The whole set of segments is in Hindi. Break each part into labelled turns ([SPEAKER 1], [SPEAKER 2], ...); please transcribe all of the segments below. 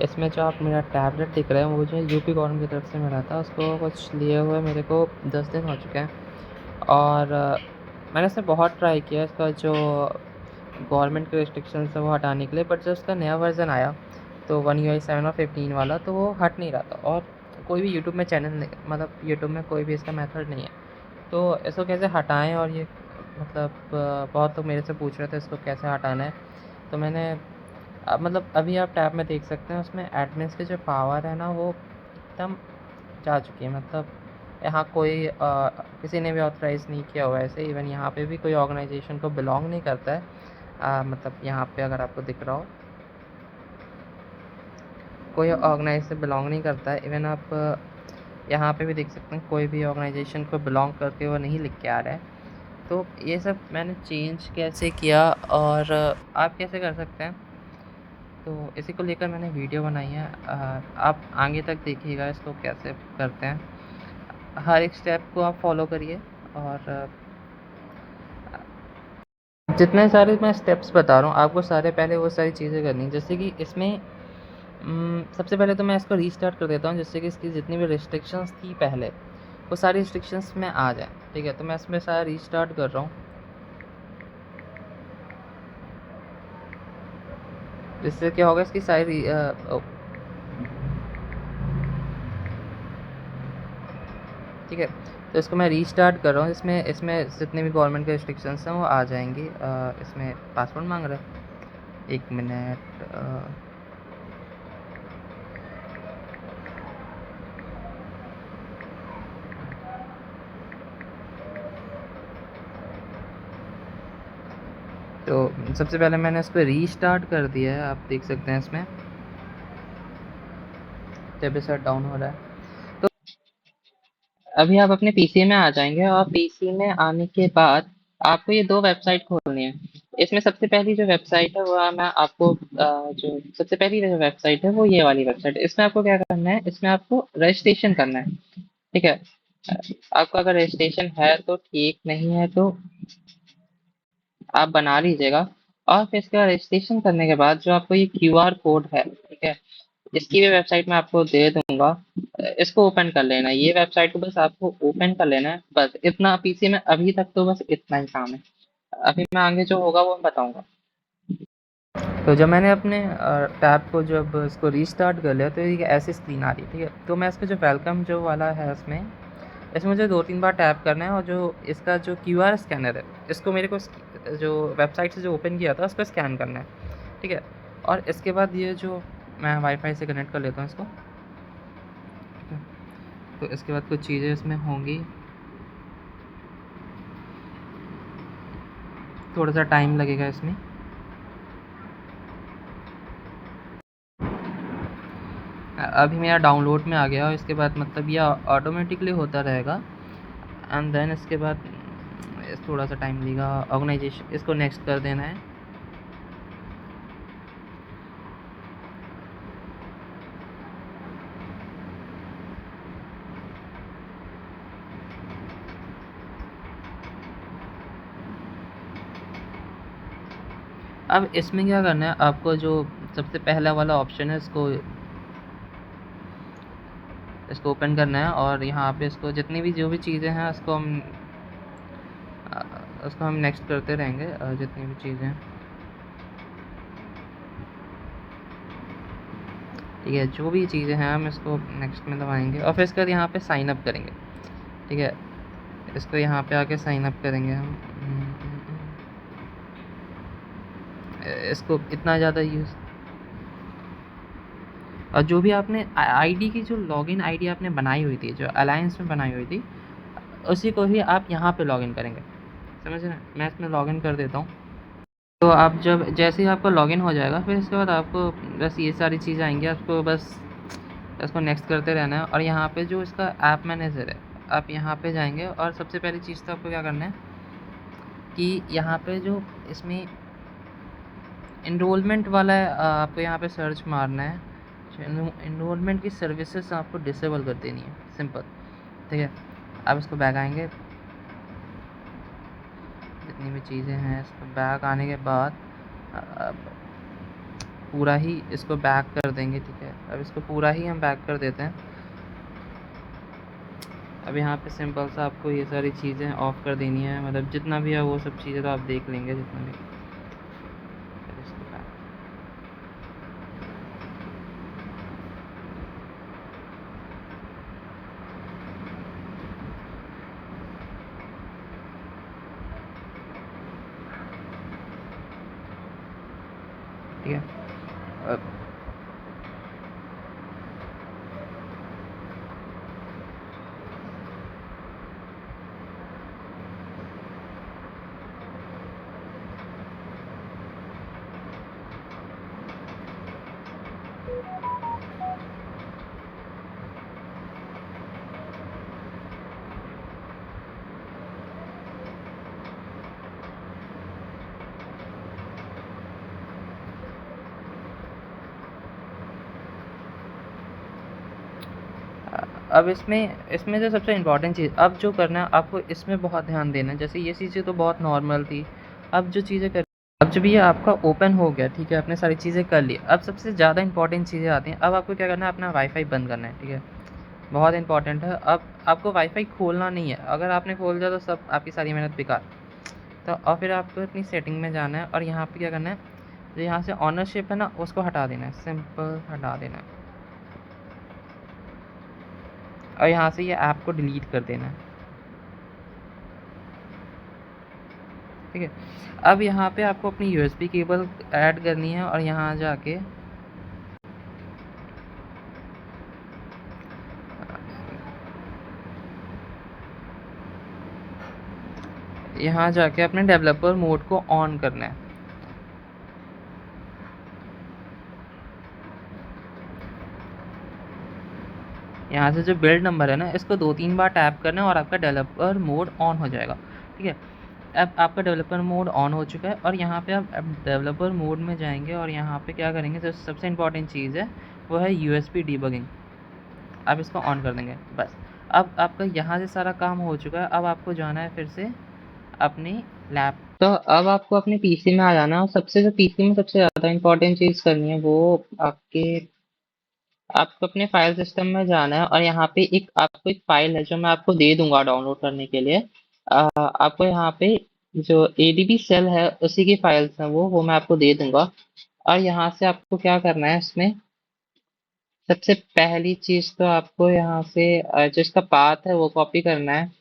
[SPEAKER 1] इसमें जो आप मेरा टैबलेट दिख रहा है वो मुझे यूपी गवर्नमेंट की तरफ से मिला था, उसको कुछ लिए हुए मेरे को 10 दिन हो चुके हैं। और मैंने इसमें बहुत ट्राई किया इसका जो गवर्नमेंट के रिस्ट्रिक्शंस है वो हटाने के लिए, बट जब उसका नया वर्ज़न आया तो वन UI 7 और 15 वाला, तो वो हट नहीं रहा था। और कोई भी यूट्यूब में चैनल नहीं, मतलब यूट्यूब में कोई भी इसका मेथड नहीं है, तो इसको कैसे हटाएं। और ये मतलब बहुत लोग मेरे से पूछ रहे थे इसको कैसे हटाना है। तो मैंने मतलब अभी आप टैब में देख सकते हैं, उसमें एडमिन्स की जो पावर है ना वो एकदम जा चुकी है। मतलब यहाँ कोई किसी ने भी ऑथराइज़ नहीं किया हुआ है ऐसे। इवन यहाँ पे भी कोई ऑर्गेनाइजेशन को बिलोंग नहीं करता है। मतलब यहाँ पे अगर आपको दिख रहा हो, कोई ऑर्गेनाइज से बिलोंग नहीं करता है। इवन आप यहाँ पे भी देख सकते हैं, कोई भी ऑर्गेनाइजेशन को बिलोंग करके वो नहीं लिख के आ रहा है। तो ये सब मैंने चेंज कैसे किया और आप कैसे कर सकते हैं, तो इसी को लेकर मैंने वीडियो बनाई है। आप आगे तक देखिएगा इसको कैसे करते हैं। हर एक स्टेप को आप फॉलो करिए। और जितने सारे मैं स्टेप्स बता रहा हूँ आपको, सारे पहले वो सारी चीज़ें करनी, जैसे कि इसमें सबसे पहले तो मैं इसको रीस्टार्ट कर देता हूँ, जिससे कि इसकी जितनी भी रिस्ट्रिक्शंस थी पहले, वो सारी रिस्ट्रिक्शंस में आ जाए। ठीक है, तो मैं इसमें सारा रीस्टार्ट कर रहा हूँ, जिससे क्या होगा, इसकी सारी ठीक है। तो इसको मैं रीस्टार्ट कर रहा हूँ। इसमें इसमें जितने भी गवर्नमेंट के रिस्ट्रिक्शंस हैं वो आ जाएंगी। इसमें पासवर्ड मांग रहा है, 1 मिनट। तो सबसे पहले मैंने इसको रीस्टार्ट कर दिया है, आप देख सकते हैं इसमें जब शट डाउन हो रहा है। तो अभी आप अपने पीसी में आ जाएंगे, और पीसी में आने के बाद आपको ये दो वेबसाइट खोलनी है। इसमें सबसे पहली जो वेबसाइट है वो मैं आपको जो सबसे पहली जो वेबसाइट है वो ये वाली वेबसाइट है। इसमें आपको क्या करना है, इसमें आपको रजिस्ट्रेशन करना है। ठीक है, आपका अगर रजिस्ट्रेशन है तो ठीक, नहीं है तो आप बना लीजिएगा। और फिर इसके बाद रजिस्ट्रेशन करने के बाद जो आपको ये क्यूआर कोड है, ठीक है, इसकी भी वेबसाइट मैं आपको दे दूंगा। इसको ओपन कर लेना है, ये वेबसाइट को बस आपको ओपन कर लेना है, बस इतना पीसी में अभी तक तो बस इतना ही काम है। अभी मैं आगे जो होगा वो बताऊंगा। तो जब मैंने अपने टैब को जब इसको रीस्टार्ट कर लिया तो ये ऐसी स्क्रीन आ रही है। ठीक है, तो मैं इसका जो वेलकम जो वाला है इसमें मुझे 2-3 बार टैप करना है, और जो इसका जो क्यूआर स्कैनर है इसको मेरे को जो वेबसाइट से जो ओपन किया था उस पर स्कैन करना है। ठीक है, और इसके बाद ये जो मैं वाईफाई से कनेक्ट कर लेता हूँ इसको। ठीक है, तो इसके बाद कुछ चीज़ें इसमें होंगी, थोड़ा सा टाइम लगेगा इसमें। अभी मेरा डाउनलोड में आ गया, और इसके बाद मतलब ये ऑटोमेटिकली होता रहेगा। एंड देन इसके बाद थोड़ा सा टाइम लेगा। ऑर्गेनाइजेशन इसको नेक्स्ट कर देना है। अब इसमें क्या करना है आपको, जो सबसे पहला वाला ऑप्शन है इसको ओपन करना है, और यहाँ पे इसको जितनी भी जो भी चीज़ें हैं उसको हम नेक्स्ट करते रहेंगे, जितनी भी चीज़ें हैं। ठीक है, जो भी चीज़ें हैं हम इसको नेक्स्ट में दबाएंगे, और फिर इसके बाद यहाँ पे साइन अप करेंगे। ठीक है, इसको यहाँ पे आके साइन अप करेंगे हम। इसको इतना ज़्यादा यूज़, और जो भी आपने आईडी की जो लॉगिन आईडी आपने बनाई हुई थी, जो अलायंस में बनाई हुई थी, उसी को ही आप यहाँ पे लॉगिन करेंगे। समझ रहे हैं, मैं इसमें लॉगिन कर देता हूँ। तो आप जब जैसे ही आपका लॉगिन हो जाएगा, फिर इसके बाद आपको बस ये सारी चीज़ें आएंगी, आपको बस इसको नेक्स्ट करते रहना है। और यहाँ पे जो इसका ऐप मैनेजर है, आप यहाँ पे जाएंगे, और सबसे पहली चीज़ तो आपको क्या करना है कि यहाँ पे जो इसमें इनरोलमेंट वाला है, आपको यहाँ पे सर्च मारना है। इनरोलमेंट की सर्विसेज आपको डिसेबल कर देनी है, सिंपल। ठीक है, आप इसको बैक आएंगे, जितनी भी चीज़ें हैं इस पर बैक आने के बाद पूरा ही इसको बैक कर देंगे, ठीक है। अब इसको पूरा ही हम बैक कर देते हैं। अब यहाँ पे सिंपल सा आपको ये सारी चीज़ें ऑफ कर देनी है, मतलब जितना भी है वो सब चीज़ें तो आप देख लेंगे जितना भी। फिर इसको back, ठीक है। अब अब इसमें इसमें जो सबसे इम्पोर्टेंट चीज़ अब जो करना है आपको, इसमें बहुत ध्यान देना है। जैसे ये चीज़ें तो बहुत नॉर्मल थी, अब जो चीज़ें कर अब जब ये आपका ओपन हो गया, ठीक है, आपने सारी चीज़ें कर ली, अब सबसे ज़्यादा इंपॉर्टेंट चीज़ें आती हैं। अब आपको क्या करना है, अपना वाईफाई बंद करना है, ठीक है। बहुत इंपॉर्टेंट है। अब आपको वाईफाई खोलना नहीं है, अगर आपने खोल दिया तो सब आपकी सारी मेहनत बेकार। तो और फिर आपको अपनी सेटिंग में जाना है और यहाँ पे क्या करना है, जो यहाँ से ऑनरशिप है ना उसको हटा देना है, सिंपल हटा देना है। और यहाँ से ये ऐप को डिलीट कर देना है, ठीक है। अब यहाँ पे आपको अपनी यूएसबी केबल ऐड करनी है और यहाँ जाके अपने डेवलपर मोड को ऑन करना है। यहाँ से जो बिल्ड नंबर है ना, इसको 2-3 बार टैप करना है और आपका डेवलपर मोड ऑन हो जाएगा, ठीक है। अब आपका डेवलपर मोड ऑन हो चुका है और यहाँ पे आप अब डेवलपर मोड में जाएंगे और यहाँ पे क्या करेंगे, जो सबसे इम्पॉर्टेंट चीज़ है वो है यूएसबी डीबगिंग। आप इसको ऑन कर देंगे बस। अब आपका यहाँ से सारा काम हो चुका है। अब आपको जाना है फिर से अपनी लैब, तो अब आपको अपने पीसी में आ जाना है और सबसे जो पीसी में सबसे ज़्यादा इम्पोर्टेंट चीज़ करनी है वो आपके आपको अपने फाइल सिस्टम में जाना है और यहाँ पे एक फाइल है जो मैं आपको दे दूंगा डाउनलोड करने के लिए। आपको यहाँ पे जो एडीबी सेल है उसी की फाइल्स हैं, वो मैं आपको दे दूंगा। और यहाँ से आपको क्या करना है, इसमें सबसे पहली चीज़ तो आपको यहाँ से जो इसका पाथ है वो कॉपी करना है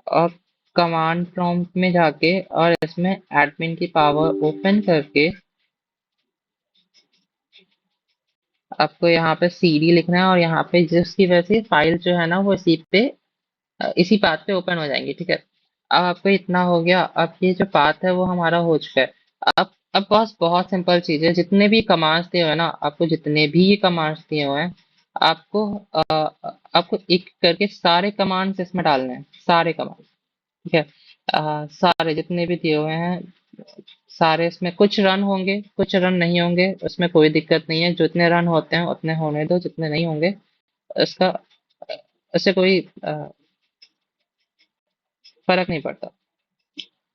[SPEAKER 1] और कमांड प्रॉम्प्ट में जाके और इसमें एडमिन की पावर ओपन करके आपको यहाँ पे सीडी लिखना है और यहाँ पे जिसकी वजह से फाइल जो है ना वो इसी पाथ पे ओपन हो जाएंगी, ठीक है। अब आपको इतना हो गया। अब ये जो पाथ है वो हमारा हो चुका है। अब बस बहुत सिंपल चीज़ है, जितने भी कमांड्स दिए हुए हैं ना आपको, जितने भी ये कमांड्स दिए हुए हैं आपको आपको एक करके सारे कमांड्स इसमें डालने हैं, सारे कमांड्स, ठीक है। सारे जितने भी दिए हुए हैं सारे इसमें, कुछ रन होंगे कुछ रन नहीं होंगे, उसमें कोई दिक्कत नहीं है। जितने रन होते हैं उतने होने दो, जितने नहीं होंगे इसका इससे कोई फर्क नहीं पड़ता,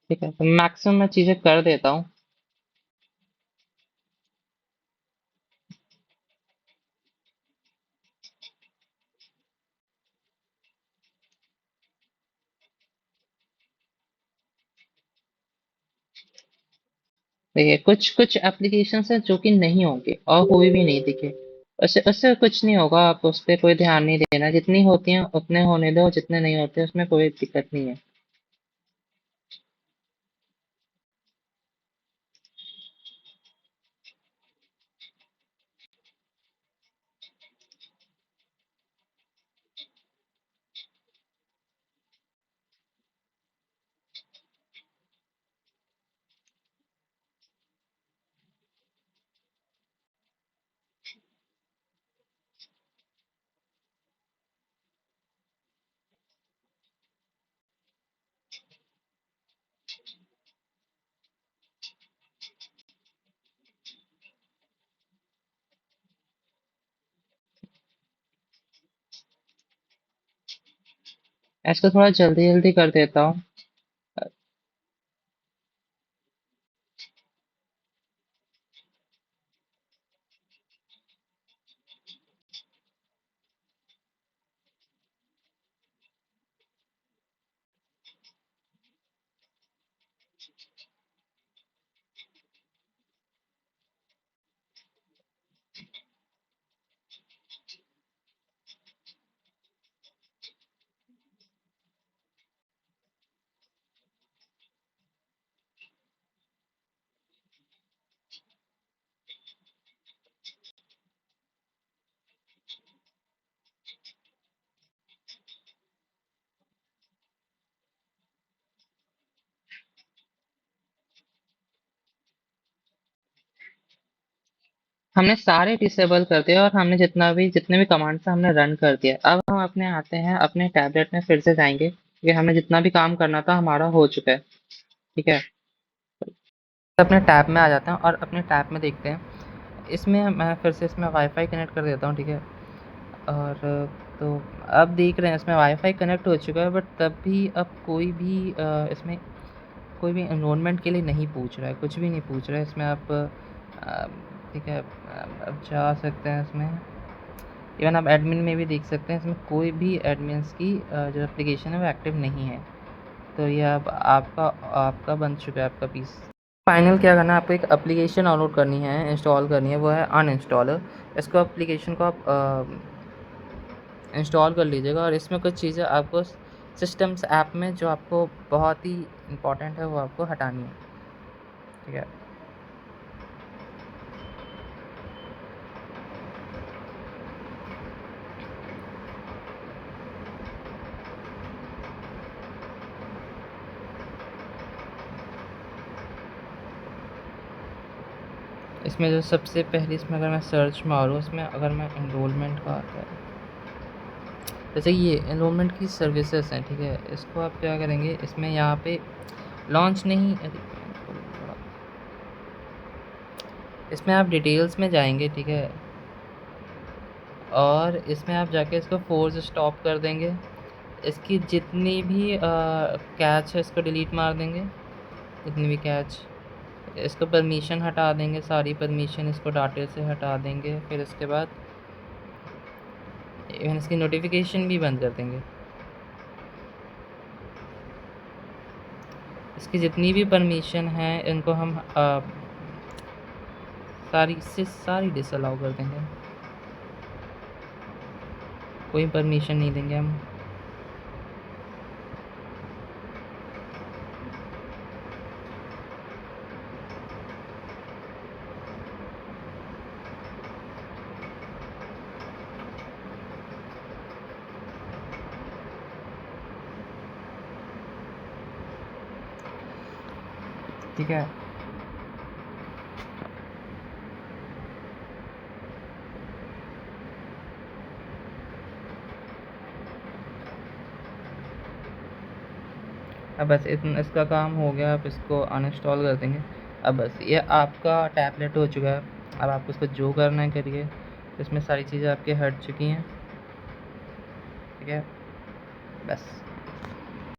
[SPEAKER 1] ठीक है। तो मैक्सिमम मैं चीज़ें कर देता हूँ। देखिए कुछ कुछ एप्लीकेशंस हैं जो कि नहीं होंगे और कोई भी नहीं दिखे, उससे उससे कुछ नहीं होगा। आप उस पर कोई ध्यान नहीं देना, जितनी होती हैं उतने होने दो, जितने नहीं होते उसमें कोई दिक्कत नहीं है। इसको थोड़ा जल्दी जल्दी कर देता हूँ। हमने सारे डिसेबल कर दिए और हमने जितने भी कमांड्स हमने रन कर दिया। अब हम अपने आते हैं अपने टैबलेट में फिर से जाएंगे कि हमने जितना भी काम करना था हमारा हो चुका है। ठीक है, अपने टैब में आ जाते हैं और अपने टैब में देखते हैं। इसमें मैं फिर से इसमें वाईफाई कनेक्ट कर देता हूँ। ठीक है, और तो अब देख रहे हैं इसमें वाईफाई कनेक्ट हो चुका है, बट तब भी अब कोई भी इसमें कोई भी एनरोलमेंट के लिए नहीं पूछ रहा है, कुछ भी नहीं पूछ रहा है इसमें। आप ठीक है, अब जा सकते हैं इसमें। इवन आप एडमिन में भी देख सकते हैं, इसमें कोई भी एडमिन्स की जो एप्लीकेशन है वो एक्टिव नहीं है। तो ये अब आपका आपका बन चुका है आपका पीस। फाइनल क्या करना है, आपको एक एप्लीकेशन डाउनलोड करनी है, इंस्टॉल करनी है, वो है अनइंस्टॉलर। इसको एप्लीकेशन को आप इंस्टॉल कर लीजिएगा और इसमें कुछ चीज़ें आपको सिस्टम्स ऐप में जो आपको बहुत ही इम्पॉर्टेंट है वो आपको हटानी है। ठीक है, इसमें जो सबसे पहले इसमें अगर मैं सर्च मारूँ, इसमें अगर मैं एनरोलमेंट का आता है, जैसे ये एनरोलमेंट की सर्विसेज हैं। ठीक है, इसको आप क्या करेंगे, इसमें यहाँ पे लॉन्च नहीं, इसमें आप डिटेल्स में जाएंगे। ठीक है, और इसमें आप जाके इसको फोर्स स्टॉप कर देंगे। इसकी जितनी भी कैच है इसको डिलीट मार देंगे, जितनी भी कैच, इसको परमिशन हटा देंगे, सारी परमिशन इसको डाटे से हटा देंगे। फिर इसके बाद इवन इसकी नोटिफिकेशन भी बंद कर देंगे। इसकी जितनी भी परमिशन है इनको हम सारी से सारी डिसअलाउ कर देंगे, कोई परमिशन नहीं देंगे हम। ठीक है, अब बस इतना इसका काम हो गया। आप इसको अनइंस्टॉल कर देंगे। अब बस ये आपका टैबलेट हो चुका है। अब आपको इसको जो करना है करिए, इसमें सारी चीज़ें आपके हट चुकी हैं। ठीक है, बस।